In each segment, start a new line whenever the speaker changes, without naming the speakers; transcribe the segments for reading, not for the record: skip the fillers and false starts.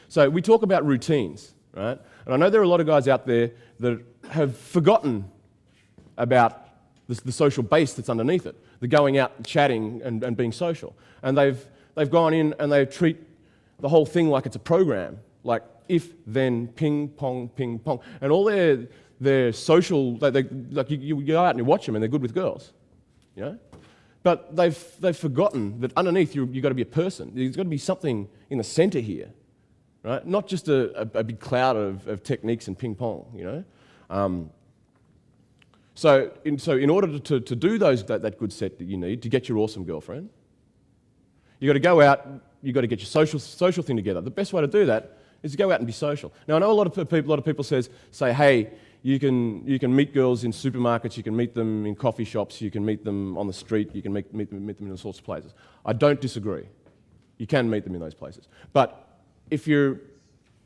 So we talk about routines, right? And I know there are a lot of guys out there that have forgotten about the social base that's underneath it, the going out and chatting and being social. And they've gone in and they treat the whole thing like it's a program, like if, then, ping, pong, and all their social, like you go out and you watch them and they're good with girls, you know? But they've forgotten that underneath you've got to be a person. There's got to be something in the center here, right? Not just a big cloud of techniques and ping pong, you know? So in order to do that good set that you need to get your awesome girlfriend, you've got to go out, you've got to get your social thing together. The best way to do that is to go out and be social. Now, I know a lot of people say, hey, you can meet girls in supermarkets, you can meet them in coffee shops, you can meet them on the street, you can meet them in all sorts of places. I don't disagree. You can meet them in those places. But if you're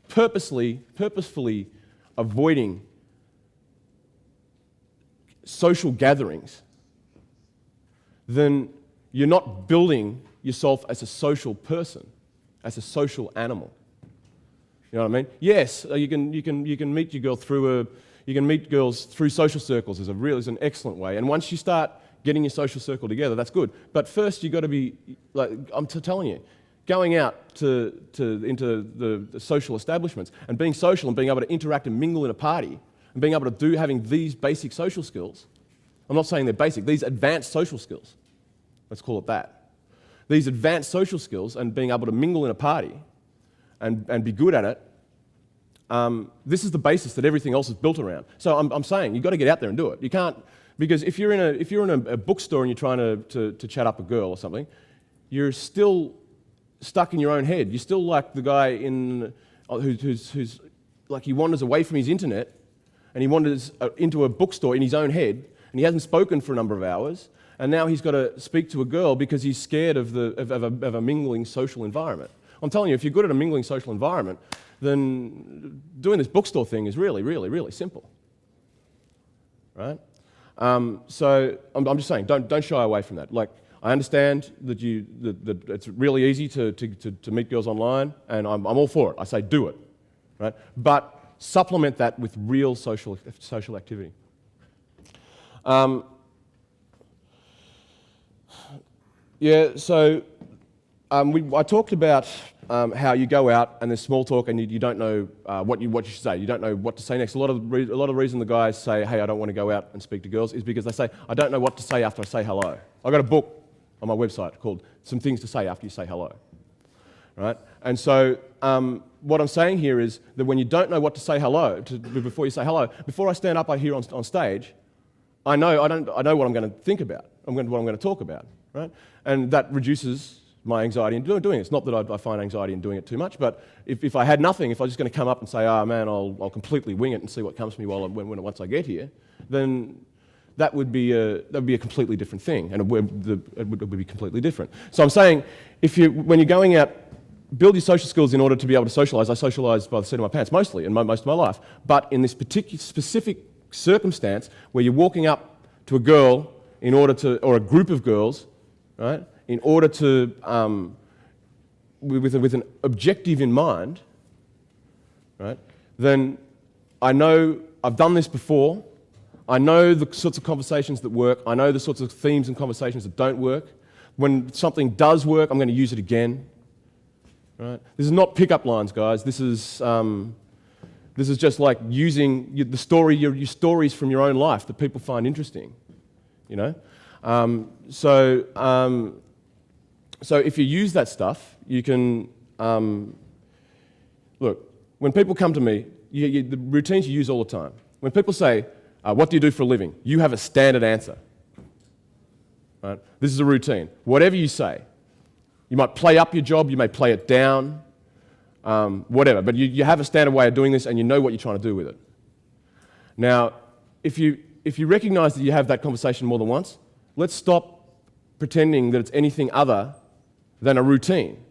purposefully avoiding social gatherings, then you're not building yourself as a social person, as a social animal. You know what I mean? Yes, you can meet your girl you can meet girls through social circles is an excellent way. And once you start getting your social circle together, that's good. But first, you've got to be, like I'm telling you, going out into the social establishments and being social and being able to interact and mingle in a party and being able to having these basic social skills. I'm not saying they're basic, these advanced social skills. Let's call it that. These advanced social skills and being able to mingle in a party and be good at it, this is the basis that everything else is built around. So I'm saying you've got to get out there and do it. You can't, because if you're in a bookstore and you're trying to chat up a girl or something, you're still stuck in your own head. You're still like the guy who's like he wanders away from his internet and he wanders into a bookstore in his own head and he hasn't spoken for a number of hours and now he's got to speak to a girl because he's scared of a mingling social environment. I'm telling you, if you're good at a mingling social environment, then doing this bookstore thing is really, really, really simple, right? So I'm just saying, don't shy away from that. Like, I understand that it's really easy to meet girls online, and I'm all for it. I say do it, right? But supplement that with real social activity. I talked about how you go out and there's small talk and you don't know what you should say. You don't know what to say next. A lot of the reason the guys say, hey, I don't want to go out and speak to girls is because they say, I don't know what to say after I say hello. I've got a book on my website called Some Things to Say After You Say Hello. Right? And so what I'm saying here is that when you don't know what to say before you say hello, before I stand up here on stage, I know what I'm going to think about, what I'm going to talk about. Right? And that reduces my anxiety in doing it. It's not that I find anxiety in doing it too much, but if I had nothing, if I was just going to come up and say, oh man, I'll completely wing it and see what comes to me once I get here, then that would be a completely different thing, and it would be completely different. So I'm saying, when you're going out, build your social skills in order to be able to socialise. I socialise by the seat of my pants mostly, and most of my life. But in this particular specific circumstance where you're walking up to a girl or a group of girls, right? In order to, with an objective in mind, right, then I know I've done this before, I know the sorts of conversations that work, I know the sorts of themes and conversations that don't work. When something does work, I'm going to use it again. Right? This is not pickup lines, guys. This is just like using your stories from your own life that people find interesting, you know? So if you use that stuff, you can, look, when people come to me, the routines you use all the time. When people say, what do you do for a living? You have a standard answer. Right? This is a routine. Whatever you say, you might play up your job, you may play it down, whatever, but you have a standard way of doing this and you know what you're trying to do with it. Now, if you recognize that you have that conversation more than once, let's stop pretending that it's anything other than a routine.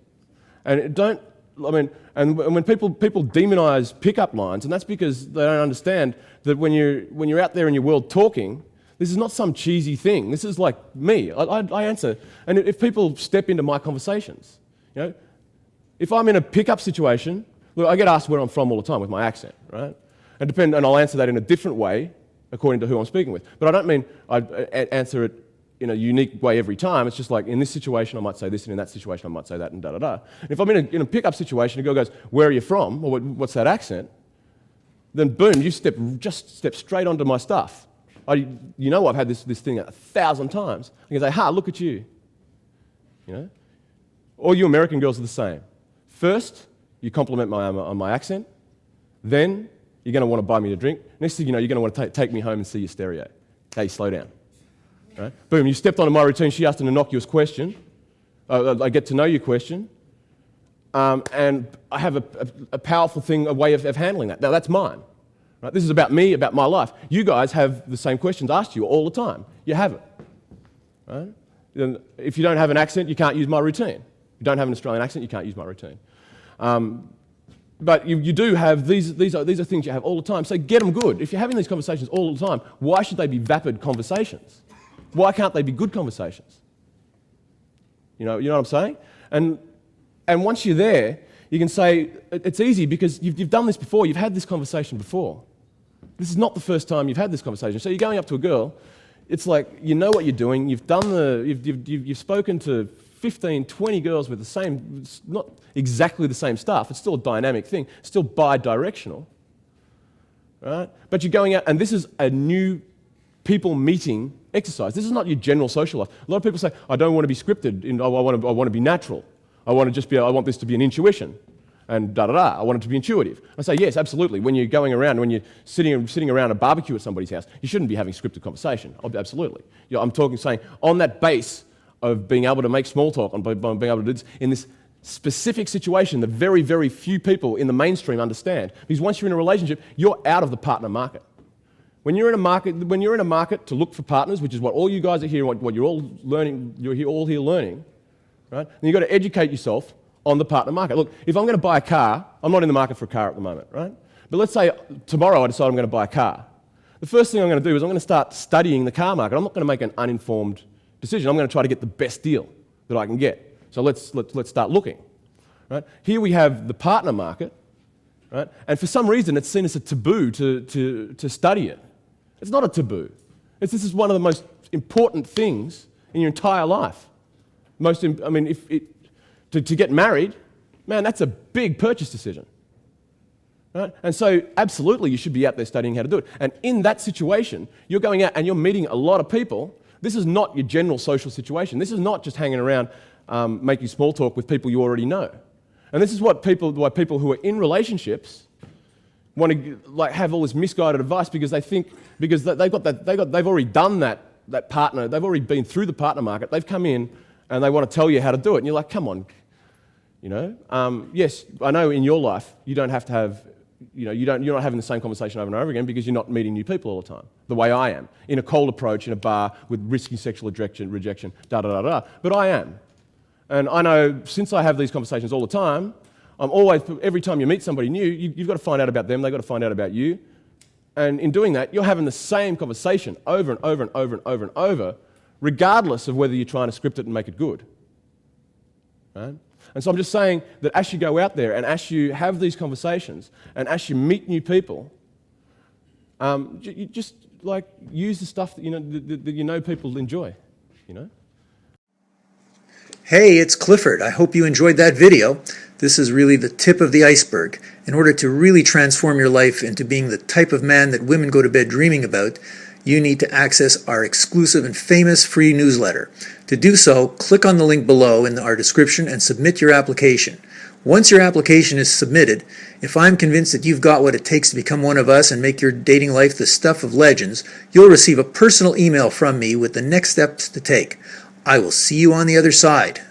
And when people demonize pickup lines, and that's because they don't understand that when you're out there in your world talking, this is not some cheesy thing. This is like me. I answer. And if people step into my conversations, you know, if I'm in a pickup situation, Look, I get asked where I'm from all the time with my accent, right? And I'll answer that in a different way according to who I'm speaking with. But I don't mean I answer it in a unique way every time. It's just like, in this situation I might say this, and in that situation I might say that, and da-da-da. And if I'm in a pickup situation, a girl goes, where are you from? Or what's that accent? Then boom, you just step straight onto my stuff. You know I've had this thing 1,000 times. I can say, ha, look at you. You know? All you American girls are the same. First, you compliment on my accent. Then, you're going to want to buy me a drink. Next thing you know, you're going to want to take me home and see your stereo. Hey, slow down. Right? Boom, you stepped onto my routine. She asked an innocuous question. I get to know you question. And I have a powerful thing, a way of handling that. Now, that's mine. Right? This is about me, about my life. You guys have the same questions asked you all the time. You have it. Right? Then if you don't have an accent, you can't use my routine. If you don't have an Australian accent, you can't use my routine. But you do have, these are things you have all the time, so get them good. If you're having these conversations all the time, why should they be vapid conversations? Why can't they be good conversations? You know what I'm saying? And once you're there, you can say, it's easy because you've done this before, you've had this conversation before. This is not the first time you've had this conversation. So you're going up to a girl, it's like, you know what you're doing, you've spoken to 15, 20 girls with the same, not exactly the same stuff, it's still a dynamic thing, still bi-directional, right? But you're going out, and this is a new people meeting exercise. This is not your general social life. A lot of people say, I don't want to be scripted, I want to be natural. I want this to be an intuition, and da-da-da, I want it to be intuitive. I say, yes, absolutely. When you're going around, when you're sitting around a barbecue at somebody's house, you shouldn't be having scripted conversation, absolutely. I'm saying, on that base of being able to make small talk, on being able to do this, in this specific situation that very, very few people in the mainstream understand. Because once you're in a relationship, you're out of the partner market. When you're in a market to look for partners, which is what all you guys are here, what you're all learning, you're all here learning, right? Then you've got to educate yourself on the partner market. Look, if I'm going to buy a car, I'm not in the market for a car at the moment, right? But let's say tomorrow I decide I'm going to buy a car. The first thing I'm going to do is I'm going to start studying the car market. I'm not going to make an uninformed decision. I'm going to try to get the best deal that I can get. So let's start looking. Right? Here we have the partner market, right? And for some reason it's seen as a taboo to study it. It's not a taboo. This is one of the most important things in your entire life. To get married, man, that's a big purchase decision. Right? And so absolutely you should be out there studying how to do it. And in that situation, you're going out and you're meeting a lot of people. This is not your general social situation. This is not just hanging around making small talk with people you already know. And this is why people who are in relationships want to have all this misguided advice because they've already done that partner, they've already been through the partner market, they've come in and they want to tell you how to do it. And you're like, come on, yes, I know in your life you don't have to have, you're not having the same conversation over and over again because you're not meeting new people all the time, the way I am, in a cold approach, in a bar, with risky sexual rejection, da-da-da-da. But I am. And I know since I have these conversations all the time, every time you meet somebody new, you've got to find out about them, they've got to find out about you. And in doing that, you're having the same conversation over and over and over and over and over, regardless of whether you're trying to script it and make it good. Right? And so I'm just saying that as you go out there and as you have these conversations and as you meet new people, you just use the stuff that people enjoy,
Hey, it's Clifford. I hope you enjoyed that video. This is really the tip of the iceberg. In order to really transform your life into being the type of man that women go to bed dreaming about, you need to access our exclusive and famous free newsletter. To do so, click on the link below in our description and submit your application. Once your application is submitted, if I'm convinced that you've got what it takes to become one of us and make your dating life the stuff of legends, you'll receive a personal email from me with the next steps to take. I will see you on the other side.